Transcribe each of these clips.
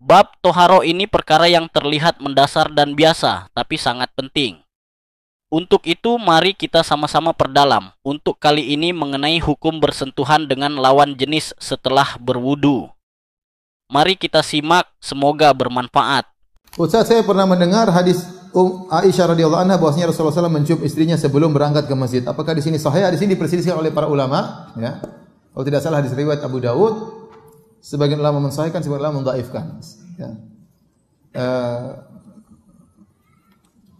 Bab toharo ini perkara yang terlihat mendasar dan biasa, tapi sangat penting. Untuk itu, mari kita sama-sama perdalam. Untuk kali ini mengenai hukum bersentuhan dengan lawan jenis setelah berwudu. Mari kita simak, semoga bermanfaat. Ustaz, saya pernah mendengar hadis Aisyah radhiyallahu anha bahwasanya Rasulullah SAW mencium istrinya sebelum berangkat ke masjid. Apakah di sini sahih? Di sini diperselisihkan oleh para ulama, ya. Kalau tidak salah hadis riwayat Abu Dawud. Sebagian ulama mensahihkan, sebagian ulama mendhaifkan. Ya.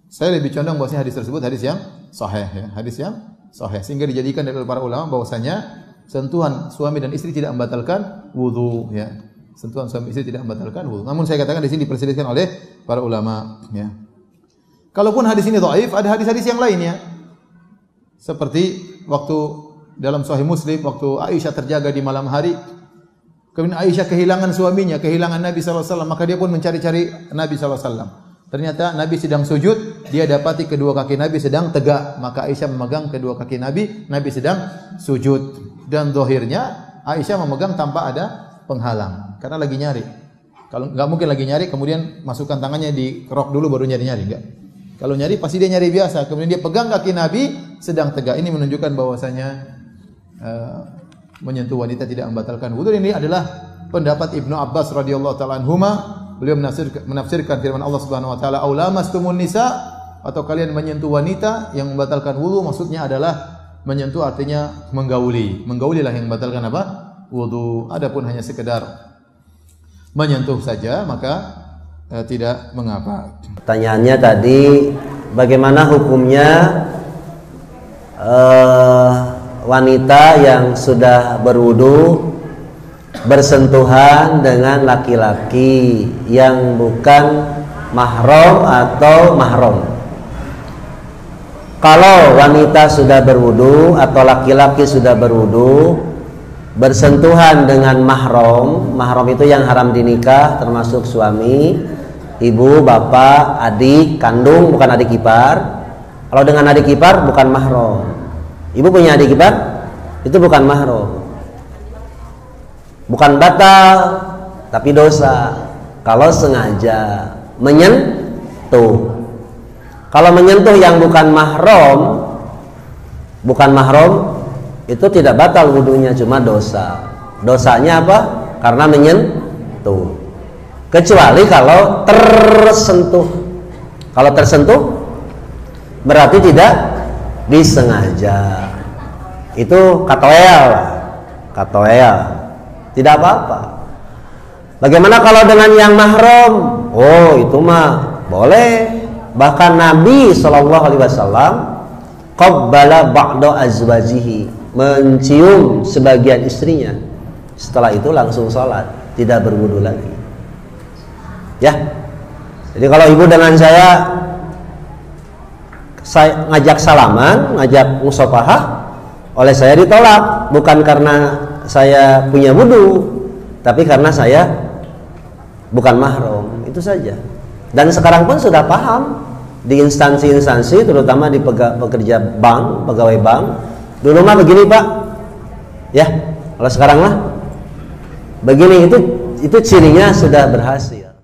Saya lebih condong bahwasanya hadis tersebut hadis yang sahih, ya. Hadis yang sahih, sehingga dijadikan oleh para ulama bahwasanya sentuhan suami dan istri tidak membatalkan wudu, ya. Sentuhan suami istri tidak membatalkan wudu. Namun saya katakan di sini diperselisihkan oleh para ulama, ya. Kalaupun hadis ini dhaif, ada hadis-hadis yang lainnya. Seperti waktu dalam Sahih Muslim, waktu Aisyah terjaga di malam hari, kemudian Aisyah kehilangan suaminya, kehilangan Nabi sallallahu alaihi wasallam, maka dia pun mencari-cari Nabi sallallahu alaihi wasallam. Ternyata Nabi sedang sujud, dia dapati kedua kaki Nabi sedang tegak, maka Aisyah memegang kedua kaki Nabi, Nabi sedang sujud. Dan zahirnya Aisyah memegang tanpa ada penghalang, karena lagi nyari. Kalau enggak mungkin lagi nyari kemudian masukkan tangannya di rok dulu baru nyari-nyari, enggak. Kalau nyari pasti dia nyari biasa, kemudian dia pegang kaki Nabi sedang tegak. Ini menunjukkan bahwasanya menyentuh wanita tidak membatalkan wudu. Ini adalah pendapat Ibnu Abbas radhiyallahu taala anhuma. Beliau menafsirkan firman Allah Subhanahu wa taala, "Aw lamastumun nisa", atau kalian menyentuh wanita yang membatalkan wudu, maksudnya adalah menyentuh artinya menggauli. Menggaulilah yang membatalkan apa? Wudu. Adapun hanya sekedar menyentuh saja maka tidak mengapa. Pertanyaannya tadi, bagaimana hukumnya wanita yang sudah berwudu bersentuhan dengan laki-laki yang bukan mahram atau mahram? Kalau wanita sudah berwudu atau laki-laki sudah berwudu bersentuhan dengan mahram, mahram itu yang haram dinikah, termasuk suami, ibu, bapak, adik kandung, bukan adik ipar. Kalau dengan adik ipar bukan mahram. Ibu punya adik ipar, itu bukan mahram. Bukan batal, tapi dosa kalau sengaja menyentuh. Kalau menyentuh yang bukan mahram, itu tidak batal wudunya, cuma dosa. Dosanya apa? Karena menyentuh. Kecuali kalau tersentuh. Kalau tersentuh berarti tidak disengaja. Itu katoel. Tidak apa-apa. Bagaimana kalau dengan yang mahram? Oh, itu mah boleh. Bahkan Nabi sallallahu alaihi wasallam qabbala ba'da azwajihi, mencium sebagian istrinya. Setelah itu langsung sholat, tidak berwudu lagi. Ya. Jadi kalau ibu dengan saya ngajak salaman, ngajak musafahah, oleh saya ditolak, bukan karena saya punya wudu, tapi karena saya bukan mahram. Itu saja. Dan sekarang pun sudah paham di instansi-instansi, terutama di pekerja bank, pegawai bank. Dulu mah begini, Pak. Ya, kalau sekarang mah begini, itu cirinya sudah berhasil.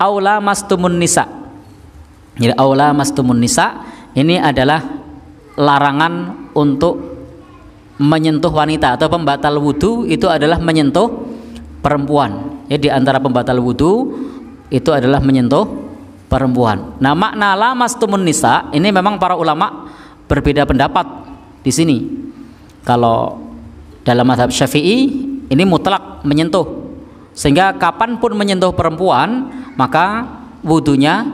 Aula mastumun nisa. Jadi aula mastumun nisa ini adalah larangan untuk menyentuh wanita, atau pembatal wudu itu adalah menyentuh perempuan. Ya, di antara pembatal wudu itu adalah menyentuh perempuan. Nah, makna lamastumun nisa ini memang para ulama berbeda pendapat di sini. Kalau dalam mazhab Syafi'i ini mutlak menyentuh, sehingga kapanpun menyentuh perempuan maka wudunya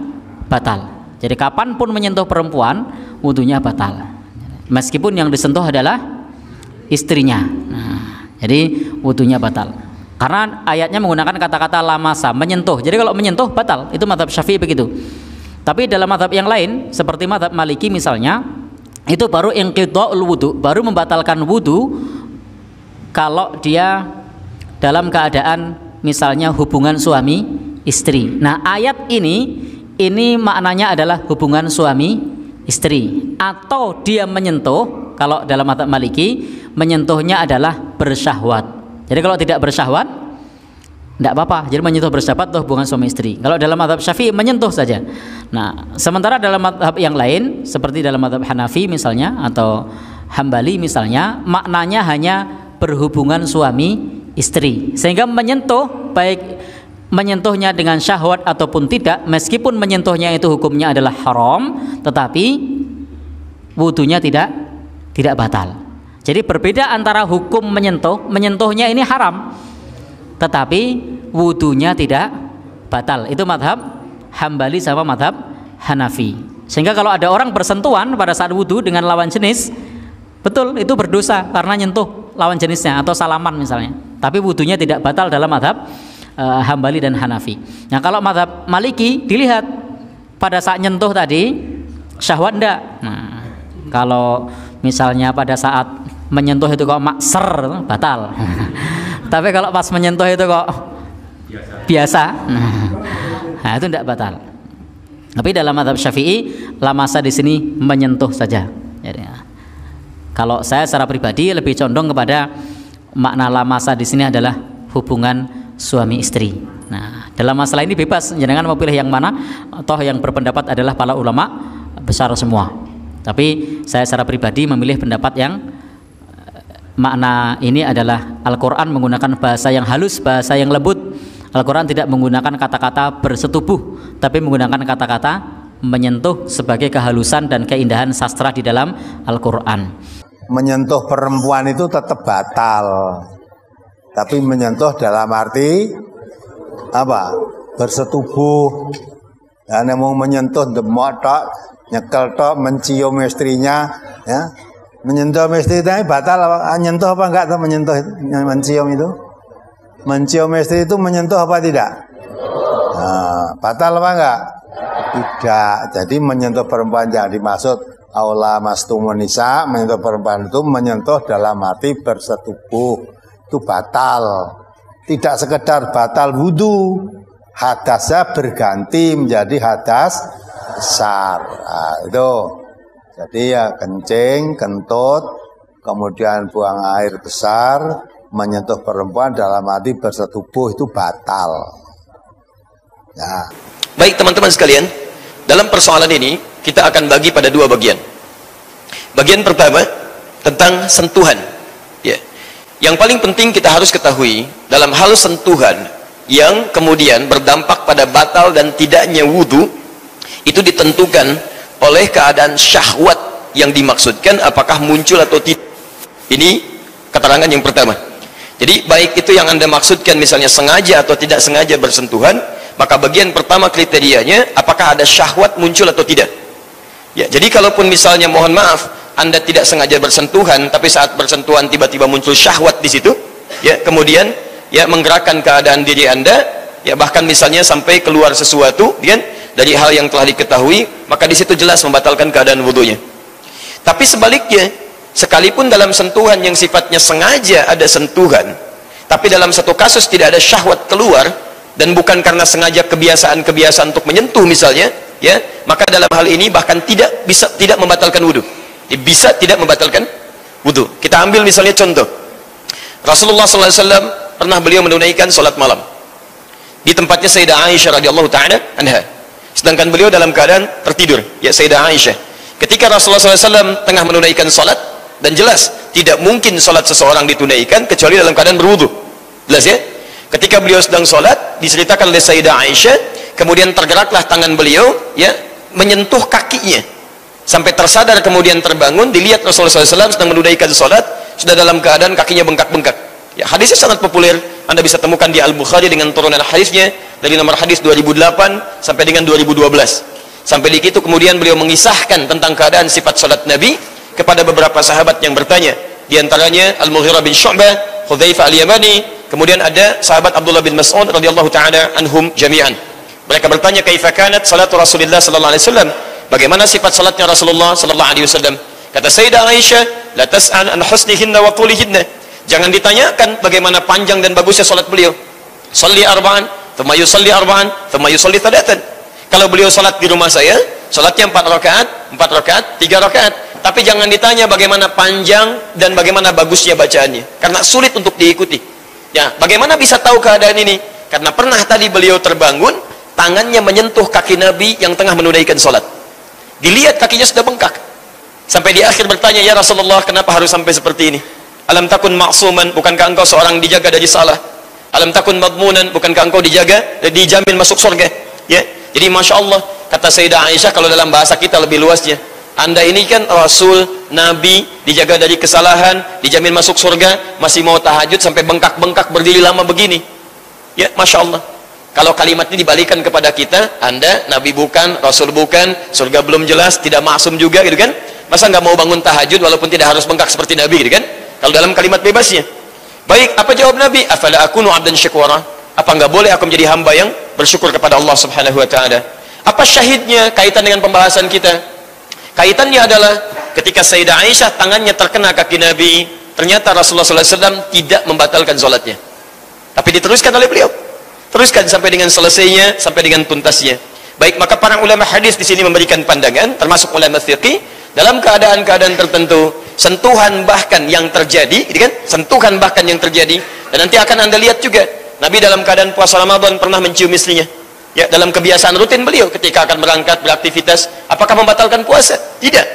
batal. Jadi kapanpun menyentuh perempuan wudunya batal, meskipun yang disentuh adalah istrinya. Nah, jadi wudunya batal. Karena ayatnya menggunakan kata-kata lamasa, menyentuh. Jadi kalau menyentuh batal, itu mazhab Syafi'i begitu. Tapi dalam mazhab yang lain seperti mazhab Maliki misalnya, itu baru inqidha'ul wudu, baru membatalkan wudu kalau dia dalam keadaan misalnya hubungan suami istri. Nah, ayat ini maknanya adalah hubungan suami istri, atau dia menyentuh. Kalau dalam mazhab Maliki menyentuhnya adalah bersyahwat. Jadi kalau tidak bersyahwat tidak apa-apa. Jadi menyentuh bersahabat itu hubungan suami istri. Kalau dalam mazhab Syafi'i menyentuh saja. Nah, sementara dalam mazhab yang lain seperti dalam mazhab Hanafi misalnya atau Hambali misalnya, maknanya hanya berhubungan suami istri. Sehingga menyentuh, baik menyentuhnya dengan syahwat ataupun tidak, meskipun menyentuhnya itu hukumnya adalah haram, tetapi wudunya tidak batal. Jadi berbeda antara hukum menyentuhnya ini haram, tetapi wudunya tidak batal. Itu madhab Hambali sama madhab Hanafi. Sehingga kalau ada orang bersentuhan pada saat wudu dengan lawan jenis, betul itu berdosa karena nyentuh lawan jenisnya atau salaman misalnya. Tapi wudunya tidak batal dalam madhab Hambali dan Hanafi. Nah kalau madhab Maliki dilihat pada saat nyentuh tadi syahwat enggak. Nah kalau misalnya pada saat menyentuh itu kok makser, batal. Tapi kalau pas menyentuh itu kok biasa, nah itu tidak batal. Tapi dalam mazhab Syafi'i, lamasa di sini menyentuh saja. Jadi, kalau saya secara pribadi lebih condong kepada makna lamasa di sini adalah hubungan suami istri. Nah, dalam masalah ini bebas, jangan mau pilih yang mana. Toh yang berpendapat adalah para ulama besar semua. Tapi saya secara pribadi memilih pendapat yang makna ini adalah Al-Quran menggunakan bahasa yang halus, bahasa yang lembut. Al-Quran tidak menggunakan kata-kata bersetubuh, tapi menggunakan kata-kata menyentuh sebagai kehalusan dan keindahan sastra di dalam Al-Quran. Menyentuh perempuan itu tetap batal, tapi menyentuh dalam arti apa? Bersetubuh. Dan mau menyentuh demok tok, nyekel tok, mencium istrinya, ya. Menyentuh istri itu batal apa? Menyentuh apa enggak tuh menyentuh, mencium itu? Mencium istri itu menyentuh apa tidak? Nah, batal apa enggak? Tidak. Jadi menyentuh perempuan yang dimaksud aula mastumun nisa, menyentuh perempuan itu menyentuh dalam arti bersetubuh. Itu batal. Tidak sekedar batal wudu, hadasnya berganti menjadi hadas besar. Nah, itu. Jadi ya kencing, kentut, kemudian buang air besar, menyentuh perempuan dalam arti bersetubuh itu batal. Ya. Baik teman-teman sekalian, dalam persoalan ini kita akan bagi pada dua bagian. Bagian pertama tentang sentuhan. Ya. Yang paling penting kita harus ketahui dalam hal sentuhan yang kemudian berdampak pada batal dan tidaknya wudu, itu ditentukan oleh keadaan syahwat yang dimaksudkan apakah muncul atau tidak. Ini keterangan yang pertama. Jadi baik itu yang Anda maksudkan misalnya sengaja atau tidak sengaja bersentuhan, maka bagian pertama kriterianya apakah ada syahwat muncul atau tidak. Ya, jadi kalaupun misalnya mohon maaf Anda tidak sengaja bersentuhan, tapi saat bersentuhan tiba-tiba muncul syahwat di situ, ya, kemudian ya menggerakkan keadaan diri Anda, ya bahkan misalnya sampai keluar sesuatu, kan, dari hal yang telah diketahui, maka di situ jelas membatalkan keadaan wudunya. Tapi sebaliknya, sekalipun dalam sentuhan yang sifatnya sengaja ada sentuhan, tapi dalam satu kasus tidak ada syahwat keluar dan bukan karena sengaja kebiasaan untuk menyentuh misalnya, ya, maka dalam hal ini bahkan tidak membatalkan wudu. Bisa tidak membatalkan wudu. Kita ambil misalnya contoh. Rasulullah SAW pernah beliau menunaikan salat malam di tempatnya Sayyidah Aisyah radhiyallahu taala anha. Sedangkan beliau dalam keadaan tertidur, ya Sayyidah Aisyah. Ketika Rasulullah SAW tengah menunaikan salat, dan jelas tidak mungkin salat seseorang ditunaikan kecuali dalam keadaan berwudu. Jelas ya? Ketika beliau sedang salat, diceritakan oleh Sayyidah Aisyah, kemudian tergeraklah tangan beliau, ya, menyentuh kakinya. Sampai tersadar kemudian terbangun, dilihat Rasulullah SAW sedang menunaikan salat, sudah dalam keadaan kakinya bengkak-bengkak. Ya, hadisnya sangat populer, Anda bisa temukan di Al-Bukhari dengan turunan hadisnya dari nomor hadis 2008 sampai dengan 2012. Sampai di situ kemudian beliau mengisahkan tentang keadaan sifat salat Nabi kepada beberapa sahabat yang bertanya. Di antaranya Al-Mughirah bin Syu'bah, Hudzaifah Al-Yamani, kemudian ada sahabat Abdullah bin Mas'ud radhiyallahu taala anhum jami'an. Mereka bertanya, "Kaifa kanat salatu Rasulillah sallallahu alaihi wasallam?" Bagaimana sifat salatnya Rasulullah sallallahu alaihi wasallam? Kata Sayyidah Aisyah, "La tas'al an husnihinna wa tulihinna." Jangan ditanyakan bagaimana panjang dan bagusnya salat beliau. Shalli arba'an, thumma yusalli arba'an, thumma yusalli thalathan. Kalau beliau salat di rumah saya, salatnya 4 rakaat, 3 rakaat. Tapi jangan ditanya bagaimana panjang dan bagaimana bagusnya bacaannya, karena sulit untuk diikuti. Ya, bagaimana bisa tahu keadaan ini? Karena pernah tadi beliau terbangun, tangannya menyentuh kaki Nabi yang tengah menunaikan sholat. Dilihat kakinya sudah bengkak. Sampai di akhir bertanya, ya Rasulullah, kenapa harus sampai seperti ini? Alam takun ma'suman, bukankah engkau seorang dijaga dari salah? Alam takun madmunan, bukankah engkau dijamin masuk surga? Ya. Jadi Masya Allah, kata Sayyidah Aisyah, kalau dalam bahasa kita lebih luasnya, Anda ini kan Rasul, Nabi, dijaga dari kesalahan, dijamin masuk surga, masih mau tahajud sampai bengkak-bengkak berdiri lama begini. Ya, Masya Allah. Kalau kalimat ini dibalikan kepada kita, Anda Nabi bukan, Rasul bukan, surga belum jelas, tidak maksum juga gitu kan. Masa nggak mau bangun tahajud walaupun tidak harus bengkak seperti Nabi gitu kan. Kalau dalam kalimat bebasnya. Baik, apa jawab Nabi? Afala akunu 'abdan syakura? Apa nggak boleh aku menjadi hamba yang bersyukur kepada Allah Subhanahu wa taala? Apa syahidnya kaitan dengan pembahasan kita? Kaitannya adalah ketika Sayyidah Aisyah tangannya terkena kaki Nabi, ternyata Rasulullah SAW tidak membatalkan sholatnya. Tapi diteruskan oleh beliau. Teruskan sampai dengan selesainya, sampai dengan tuntasnya. Baik, maka para ulama hadis di sini memberikan pandangan, termasuk ulama fiqih, dalam keadaan-keadaan tertentu, sentuhan bahkan yang terjadi, gitu kan? Sentuhan bahkan yang terjadi, dan nanti akan Anda lihat juga, Nabi dalam keadaan puasa Ramadan pernah mencium istrinya. Ya, dalam kebiasaan rutin beliau ketika akan berangkat beraktivitas, apakah membatalkan puasa? Tidak.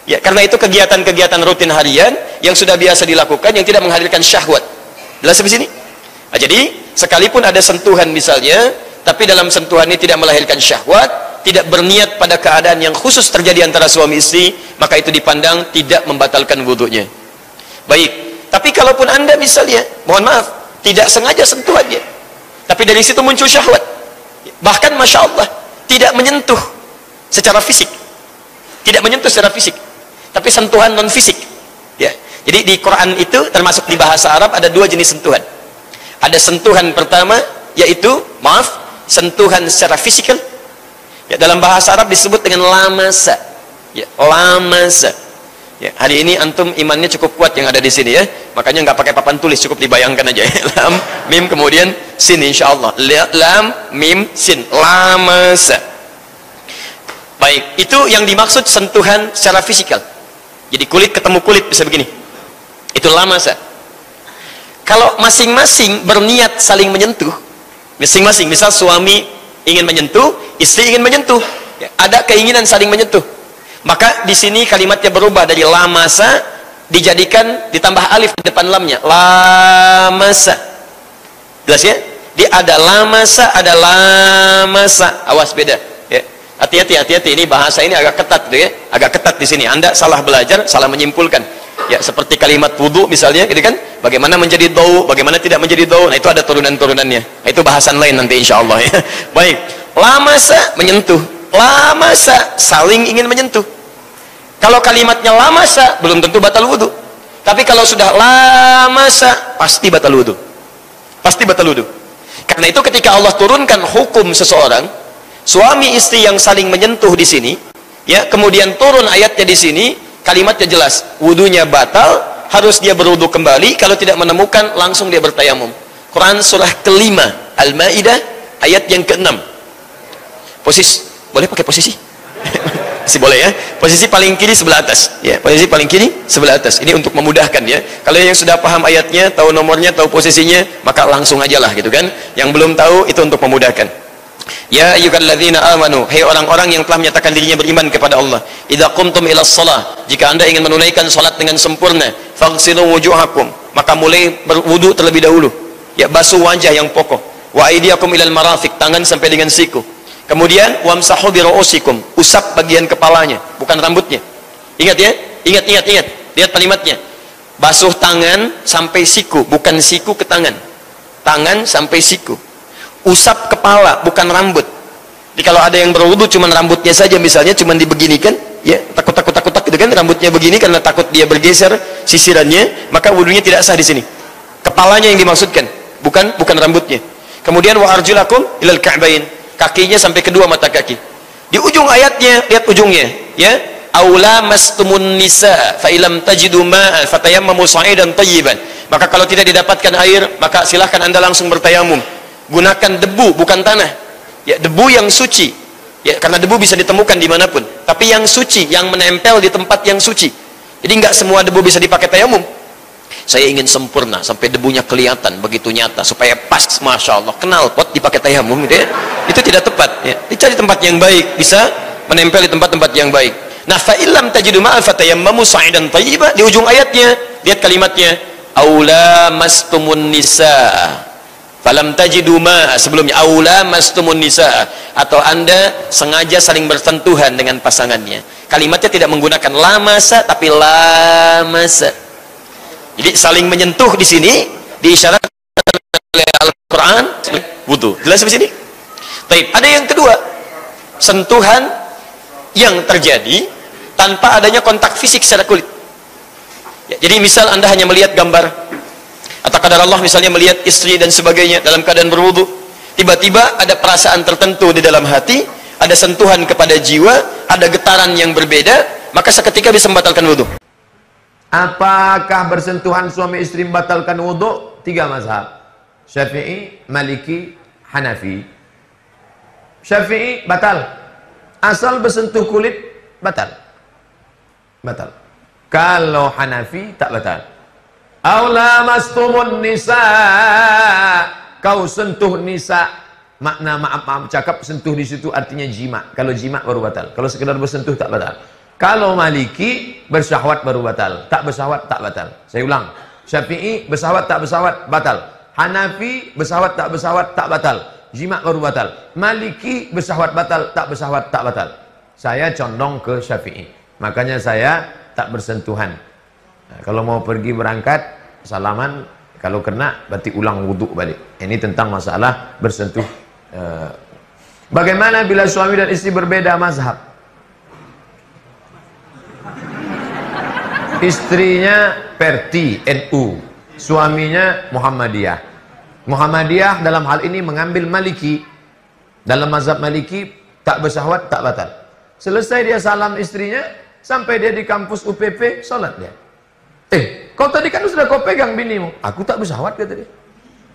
Ya, karena itu kegiatan-kegiatan rutin harian yang sudah biasa dilakukan yang tidak menghadirkan syahwat. Jelas sampai sini? Nah, jadi sekalipun ada sentuhan misalnya, tapi dalam sentuhan ini tidak melahirkan syahwat, tidak berniat pada keadaan yang khusus terjadi antara suami istri, maka itu dipandang tidak membatalkan wudunya. Baik, tapi kalaupun Anda misalnya, mohon maaf, tidak sengaja sentuhannya, tapi dari situ muncul syahwat, bahkan Masya Allah tidak menyentuh secara fisik, tidak menyentuh secara fisik, tapi sentuhan non fisik. Ya, jadi di Quran itu termasuk di bahasa Arab ada dua jenis sentuhan. Ada sentuhan pertama, yaitu sentuhan secara fisikal. Ya, dalam bahasa Arab disebut dengan lamasa. Ya, lamasa. Ya, hari ini antum imannya cukup kuat yang ada di sini ya. Makanya nggak pakai papan tulis, cukup dibayangkan aja. Ya. Lam, mim, kemudian sin, insyaallah. Lam, mim, sin. Lamasa. Baik, itu yang dimaksud sentuhan secara fisikal. Jadi kulit ketemu kulit bisa begini. Itu lamasa. Kalau masing-masing berniat saling menyentuh, masing-masing, misal suami ingin menyentuh, istri ingin menyentuh, ya, ada keinginan saling menyentuh, maka di sini kalimatnya berubah dari lamasa dijadikan ditambah alif di depan lamnya, lamasa. Jelas ya? Dia ada lamasa, ada lamasa. Awas beda. Ya. Hati-hati, ini bahasa ini agak ketat, gitu ya? Agak ketat di sini. Anda salah belajar, salah menyimpulkan. Ya, seperti kalimat wudu misalnya, gitu kan? Bagaimana menjadi dau, bagaimana tidak menjadi dau. Nah, itu ada turunan-turunannya. Nah, itu bahasan lain nanti insya Allah ya. Baik, lamasa menyentuh, lamasa saling ingin menyentuh. Kalau kalimatnya lamasa belum tentu batal wudu. Tapi kalau sudah lamasa pasti batal wudu. Pasti batal wudu. Karena itu ketika Allah turunkan hukum seseorang, suami istri yang saling menyentuh di sini, ya, kemudian turun ayatnya di sini, kalimatnya jelas, wudunya batal, harus dia berwudu kembali, kalau tidak menemukan langsung dia bertayamum. Quran surah kelima Al-Maidah ayat yang ke-6. Posisi, boleh pakai posisi? Masih boleh ya. Posisi paling kiri sebelah atas. Ya, posisi paling kiri sebelah atas. Ini untuk memudahkan ya. Kalau yang sudah paham ayatnya, tahu nomornya, tahu posisinya, maka langsung aja lah gitu kan. Yang belum tahu itu untuk memudahkan. Ya ayyuhalladzina amanu, hai orang-orang yang telah menyatakan dirinya beriman kepada Allah, idza qumtum ilas shalah, jika Anda ingin menunaikan salat dengan sempurna, faghsilu wujuhakum, maka mulai berwudu terlebih dahulu. Ya, basuh wajah yang pokok. Wa aydiyakum ilal marafiq, tangan sampai dengan siku. Kemudian wamsahu bi ru'usikum, usap bagian kepalanya, bukan rambutnya. Ingat ya, ingat. Lihat kalimatnya. Basuh tangan sampai siku, bukan siku ke tangan. Tangan sampai siku. Usap kepala, bukan rambut. Jadi kalau ada yang berwudu cuman rambutnya saja misalnya, cuman dibeginikan, ya, takut gitu kan, rambutnya begini karena takut dia bergeser sisirannya, maka wudunya tidak sah di sini. Kepalanya yang dimaksudkan, bukan rambutnya. Kemudian wa arjulakum ilal ka'bain, kakinya sampai kedua mata kaki. Di ujung ayatnya, lihat ujungnya, ya. Aula mastumun nisa fa ilam tajidu ma'a fatayammamu sa'idan thayyiban. Maka kalau tidak didapatkan air, maka silahkan Anda langsung bertayamum. Gunakan debu, bukan tanah. Ya, debu yang suci. Ya, karena debu bisa ditemukan dimanapun. Tapi yang suci, yang menempel di tempat yang suci. Jadi nggak semua debu bisa dipakai tayamum. Saya ingin sempurna sampai debunya kelihatan begitu nyata supaya pas, masya Allah. Knalpot dipakai tayamum gitu ya, itu tidak tepat ya. Dicari tempat yang baik, bisa menempel di tempat-tempat yang baik. Nah, fa illam tajidu ma'a fatayammamu sa'idan thayyiba, di ujung ayatnya lihat kalimatnya, aula mastumun nisa falam tajidu ma, sebelumnya aula mastumun nisa, atau Anda sengaja saling bersentuhan dengan pasangannya. Kalimatnya tidak menggunakan lamasa tapi lamasa. Jadi saling menyentuh di sini diisyaratkan oleh Al-Qur'an wudu. Jelas di sini? Baik, ada yang kedua, sentuhan yang terjadi tanpa adanya kontak fisik secara kulit. Ya, jadi misal Anda hanya melihat gambar, atau kadar Allah misalnya melihat istri dan sebagainya dalam keadaan berwudu, tiba-tiba ada perasaan tertentu di dalam hati, ada sentuhan kepada jiwa, ada getaran yang berbeda, maka seketika bisa membatalkan wudu. Apakah bersentuhan suami istri membatalkan wudu? 3 mazhab, Syafi'i, Maliki, Hanafi. Syafi'i batal, asal bersentuh kulit batal. Kalau Hanafi tak batal. Aula mastumun nisa, kau sentuh nisa, makna maaf cakap sentuh di situ artinya jima. Kalau jima baru batal. Kalau sekedar bersentuh tak batal. Kalau Maliki bersyahwat baru batal. Tak bersyahwat tak batal. Saya ulang. Syafi'i bersyahwat tak bersyahwat batal. Hanafi bersyahwat tak batal. Jima baru batal. Maliki bersyahwat batal, tak bersyahwat tak batal. Saya condong ke Syafi'i. Makanya saya tak bersentuhan. Nah, kalau mau pergi berangkat, salaman, kalau kena berarti ulang wudhu balik. Ini tentang masalah bersentuh. Bagaimana bila suami dan istri berbeda mazhab? Istrinya Perti, NU, suaminya Muhammadiyah. Muhammadiyah dalam hal ini mengambil Maliki. Dalam mazhab Maliki tak bersyahwat tak batal. Selesai dia salam istrinya, sampai dia di kampus UPP, sholat dia. Kau tadi kan sudah kau pegang binimu. Aku tak bersyahwat, kata dia.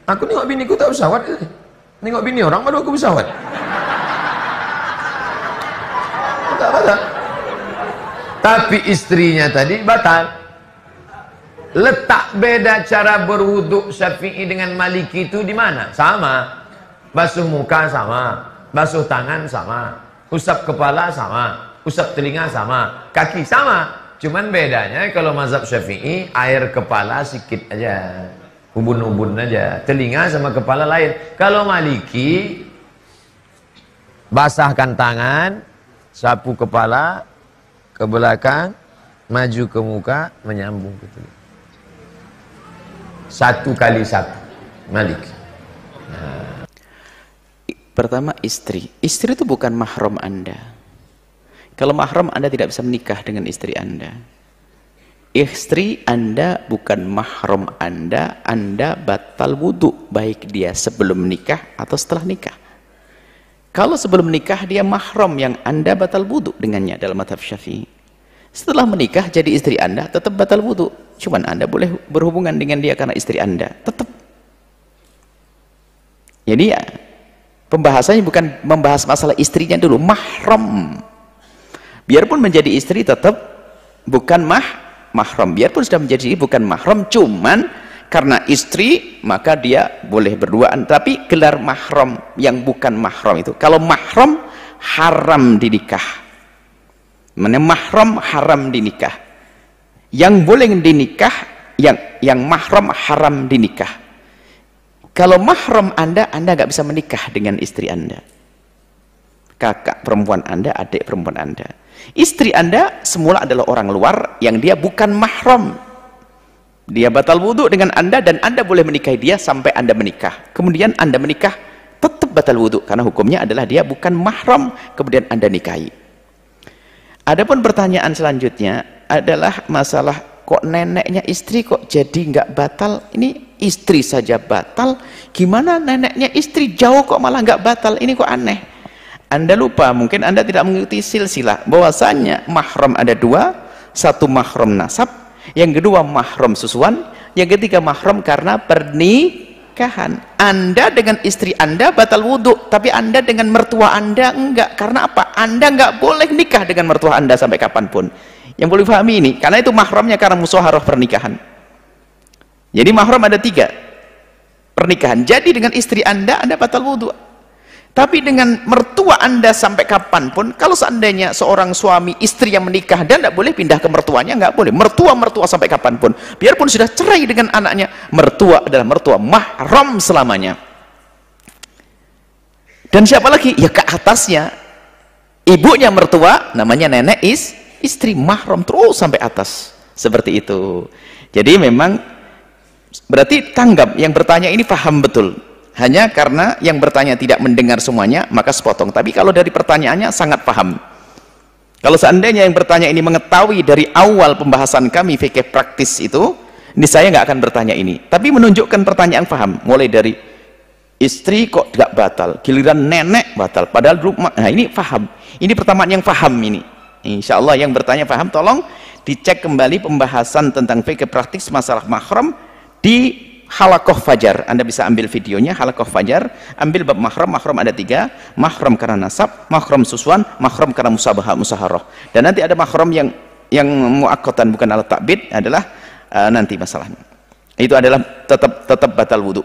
Aku nengok biniku tak bersyahwat, kata dia. Nengok bini orang baru aku bersyahwat. Tak batal. Tapi istrinya tadi batal. Letak beda cara berwuduk Syafi'i dengan Maliki itu di mana? Sama. Basuh muka sama, basuh tangan sama, usap kepala sama, usap telinga sama, kaki sama. Cuman bedanya kalau mazhab Syafi'i air kepala sikit aja, ubun-ubun aja, telinga sama kepala lain. Kalau Maliki basahkan tangan, sapu kepala ke belakang, maju ke muka, menyambung ke telinga. 1 kali 1 Maliki. Nah. Pertama, istri itu bukan mahram Anda. Kalau mahram Anda tidak bisa menikah dengan istri Anda. Istri Anda bukan mahram Anda batal wudu, baik dia sebelum menikah atau setelah nikah. Kalau sebelum menikah dia mahram yang Anda batal wudu dengannya dalam mazhab Syafi'i. Setelah menikah jadi istri Anda tetap batal wudu. Cuman Anda boleh berhubungan dengan dia karena istri Anda, tetap. Jadi ya, pembahasannya bukan membahas masalah istrinya dulu, mahram. Biarpun menjadi istri tetap bukan mahram. Biarpun sudah menjadi istri bukan mahram, cuman karena istri maka dia boleh berduaan. Tapi gelar mahram yang bukan mahram itu, kalau mahram haram dinikah. Mana mahram haram dinikah. Yang boleh dinikah, yang mahram haram dinikah. Kalau mahram Anda nggak bisa menikah dengan istri Anda. Kakak perempuan Anda, adik perempuan Anda. Istri Anda semula adalah orang luar yang dia bukan mahram. Dia batal wudhu dengan Anda dan Anda boleh menikahi dia sampai Anda menikah. Kemudian Anda menikah, tetap batal wudhu karena hukumnya adalah dia bukan mahram, kemudian Anda nikahi. Adapun pertanyaan selanjutnya adalah masalah kok neneknya istri kok jadi nggak batal. Ini istri saja batal, gimana neneknya istri jauh kok malah nggak batal? Ini kok aneh. Anda lupa, mungkin Anda tidak mengikuti silsilah bahwasanya mahram ada 2, 1 mahram nasab, yang kedua mahram susuan, yang ketiga mahram karena pernikahan. Anda dengan istri Anda batal wudhu, tapi Anda dengan mertua Anda enggak. Karena apa? Anda enggak boleh nikah dengan mertua Anda sampai kapanpun. Yang boleh pahami ini, karena itu mahramnya karena musyawarah pernikahan. Jadi mahram ada 3 pernikahan. Jadi dengan istri Anda batal wudhu. Tapi dengan mertua Anda sampai kapanpun, kalau seandainya seorang suami istri yang menikah dan tidak boleh pindah ke mertuanya, nggak boleh. Mertua sampai kapanpun, biarpun sudah cerai dengan anaknya, mertua adalah mertua, mahram selamanya. Dan siapa lagi? Ya ke atasnya, ibunya mertua, namanya nenek istri, mahram terus sampai atas. Seperti itu. Jadi memang berarti tanggap yang bertanya ini paham betul. Hanya karena yang bertanya tidak mendengar semuanya, maka sepotong. Tapi kalau dari pertanyaannya sangat paham. Kalau seandainya yang bertanya ini mengetahui dari awal pembahasan kami fikih praktis itu, ini saya nggak akan bertanya ini. Tapi menunjukkan pertanyaan paham. Mulai dari istri kok nggak batal, giliran nenek batal. Padahal dulu, nah ini paham. Ini pertanyaan yang paham ini. Insya Allah yang bertanya paham, tolong dicek kembali pembahasan tentang fikih praktis masalah mahram di Halakoh Fajar. Anda bisa ambil videonya, Halakoh Fajar, ambil bab mahram. Mahram ada 3, mahram karena nasab, mahram suswan, mahram karena musaharah. Dan nanti ada mahram yang muakkatan bukan alat takbid, adalah nanti masalahnya. Itu adalah tetap batal wudhu.